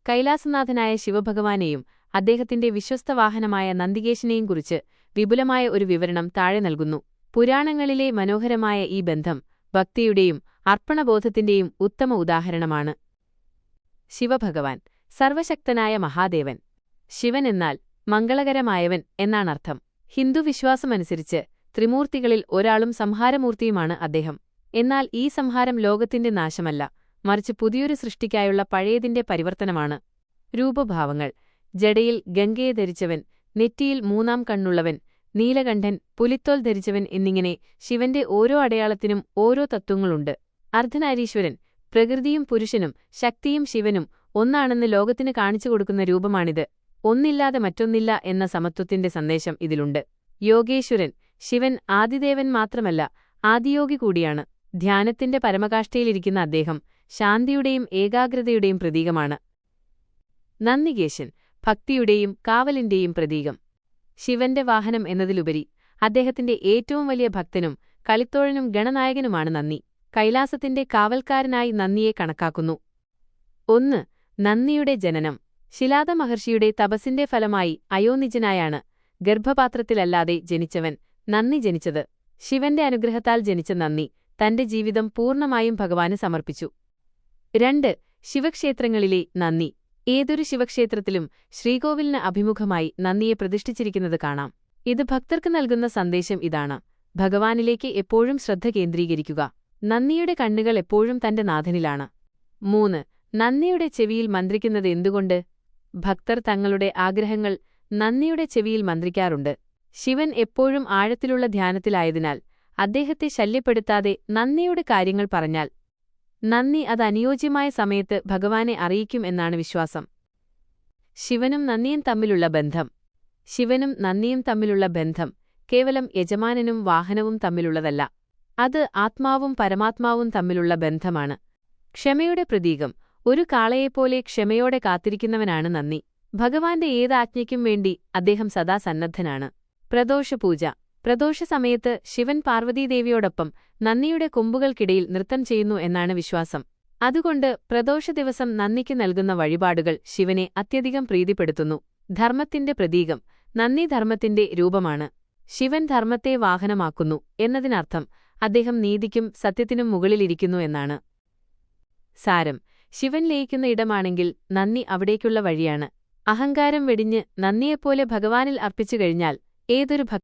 കൈലാസനാഥനായ ശിവഭഗവാനെയും അദ്ദേഹത്തിന്റെ വിശ്വസ്തവാഹനമായ നന്ദികേശനെയും കുറിച്ച് വിപുലമായ ഒരു വിവരണം താഴെ നൽകുന്നു. പുരാണങ്ങളിലെ മനോഹരമായ ഈ ബന്ധം ഭക്തിയുടെയും അർപ്പണബോധത്തിന്റെയും ഉത്തമ ഉദാഹരണമാണ്. ശിവഭഗവാൻ സർവശക്തനായ മഹാദേവൻ. ശിവൻ എന്നാൽ മംഗളകരമായവൻ എന്നാണർത്ഥം. ഹിന്ദു വിശ്വാസമനുസരിച്ച് ത്രിമൂർത്തികളിൽ ഒരാളും സംഹാരമൂർത്തിയുമാണ് അദ്ദേഹം. എന്നാൽ ഈ സംഹാരം ലോകത്തിന്റെ നാശമല്ല, മറിച്ച് പുതിയൊരു സൃഷ്ടിക്കായുള്ള പഴയതിന്റെ പരിവർത്തനമാണ്. രൂപഭാവങ്ങൾ: ജടയിൽ ഗംഗയെ ധരിച്ചവൻ, നെറ്റിയിൽ മൂന്നാം കണ്ണുള്ളവൻ, നീലകണ്ഠൻ, പുലിത്തോൽ ധരിച്ചവൻ എന്നിങ്ങനെ ശിവന്റെ ഓരോ അടയാളത്തിനും ഓരോ തത്വങ്ങളുണ്ട്. അർദ്ധനാരീശ്വരൻ: പ്രകൃതിയും പുരുഷനും ശക്തിയും ശിവനും ഒന്നാണെന്ന് ലോകത്തിന് കാണിച്ചുകൊടുക്കുന്ന രൂപമാണിത്. ഒന്നില്ലാതെ മറ്റൊന്നില്ല എന്ന സമത്വത്തിന്റെ സന്ദേശം ഇതിലുണ്ട്. യോഗേശ്വരൻ: ശിവൻ ആദിദേവൻ മാത്രമല്ല, ആദിയോഗി കൂടിയാണ്. ധ്യാനത്തിന്റെ പരമകാഷ്ഠയിലിരിക്കുന്ന അദ്ദേഹം ശാന്തിയുടെയും ഏകാഗ്രതയുടെയും പ്രതീകമാണ്. നന്ദികേശൻ: ഭക്തിയുടെയും കാവലിന്റെയും പ്രതീകം. ശിവന്റെ വാഹനം എന്നതിലുപരി അദ്ദേഹത്തിന്റെ ഏറ്റവും വലിയ ഭക്തനും കളിത്തോഴനും ഗണനായകനുമാണ് നന്ദി. കൈലാസത്തിന്റെ കാവൽക്കാരനായി നന്ദിയെ കണക്കാക്കുന്നു. 1. നന്ദിയുടെ ജനനം. ശിലാദ മഹർഷിയുടെ തപസ്സിന്റെ ഫലമായി അയോനിജനായാണ് ഗർഭപാത്രത്തിലല്ലാതെ ജനിച്ചവൻ നന്ദി ജനിച്ചത്. ശിവന്റെ അനുഗ്രഹത്താൽ ജനിച്ച നന്ദി തന്റെ ജീവിതം പൂർണ്ണമായും ഭഗവാന് സമർപ്പിച്ചു. 2. ശിവക്ഷേത്രങ്ങളിലെ നന്ദി. ഏതൊരു ശിവക്ഷേത്രത്തിലും ശ്രീകോവിലിന് അഭിമുഖമായി നന്ദിയെ പ്രതിഷ്ഠിച്ചിരിക്കുന്നത് കാണാം. ഇത് ഭക്തർക്ക് നൽകുന്ന സന്ദേശം ഇതാണ്: ഭഗവാനിലേക്ക് എപ്പോഴും ശ്രദ്ധ കേന്ദ്രീകരിക്കുക. നന്ദിയുടെ കണ്ണുകൾ എപ്പോഴും തന്റെ നാഥനിലാണ്. 3. നന്ദിയുടെ ചെവിയിൽ മന്ത്രിക്കുന്നത് എന്തുകൊണ്ട്? ഭക്തർ തങ്ങളുടെ ആഗ്രഹങ്ങൾ നന്ദിയുടെ ചെവിയിൽ മന്ത്രിക്കാറുണ്ട്. ശിവൻ എപ്പോഴും ആഴത്തിലുള്ള ധ്യാനത്തിലായതിനാൽ അദ്ദേഹത്തെ ശല്യപ്പെടുത്താതെ നന്ദിയുടെ കാര്യങ്ങൾ പറഞ്ഞാൽ നന്ദി അത് അനുയോജ്യമായ സമയത്ത് ഭഗവാനെ അറിയിക്കും എന്നാണ് വിശ്വാസം. ശിവനും നന്ദിയും തമ്മിലുള്ള ബന്ധം. ശിവനും നന്ദിയും തമ്മിലുള്ള ബന്ധം കേവലം യജമാനനും വാഹനവും തമ്മിലുള്ളതല്ല, അത് ആത്മാവും പരമാത്മാവും തമ്മിലുള്ള ബന്ധമാണ്. ക്ഷമയുടെ പ്രതീകം. ഒരു കാളയെപ്പോലെ ക്ഷമയോടെ കാത്തിരിക്കുന്നവനാണ് നന്ദി. ഭഗവാന്റെ ഏതാജ്ഞയ്ക്കും വേണ്ടി അദ്ദേഹം സദാ സന്നദ്ധനാണ്. പ്രദോഷപൂജ. പ്രദോഷസമയത്ത് ശിവൻ പാർവതീദേവിയോടൊപ്പം നന്ദിയുടെ കൊമ്പുകൾക്കിടയിൽ നൃത്തം ചെയ്യുന്നു എന്നാണ് വിശ്വാസം. അതുകൊണ്ട് പ്രദോഷ ദിവസം നന്ദിക്ക് നൽകുന്ന വഴിപാടുകൾ ശിവനെ അത്യധികം പ്രീതിപ്പെടുത്തുന്നു. ധർമ്മത്തിന്റെ പ്രതീകം. നന്ദി ധർമ്മത്തിന്റെ രൂപമാണ്. ശിവൻ ധർമ്മത്തെ വാഹനമാക്കുന്നു എന്നതിനർത്ഥം അദ്ദേഹം നീതിക്കും സത്യത്തിനും മുകളിലിരിക്കുന്നു എന്നാണ്. സാരം: ശിവൻ ലയിക്കുന്ന ഇടമാണെങ്കിൽ നന്ദി അവിടേക്കുള്ള വഴിയാണ്. അഹങ്കാരം വെടിഞ്ഞ് നന്ദിയെപ്പോലെ ഭഗവാനിൽ അർപ്പിച്ചു കഴിഞ്ഞാൽ ഏതൊരു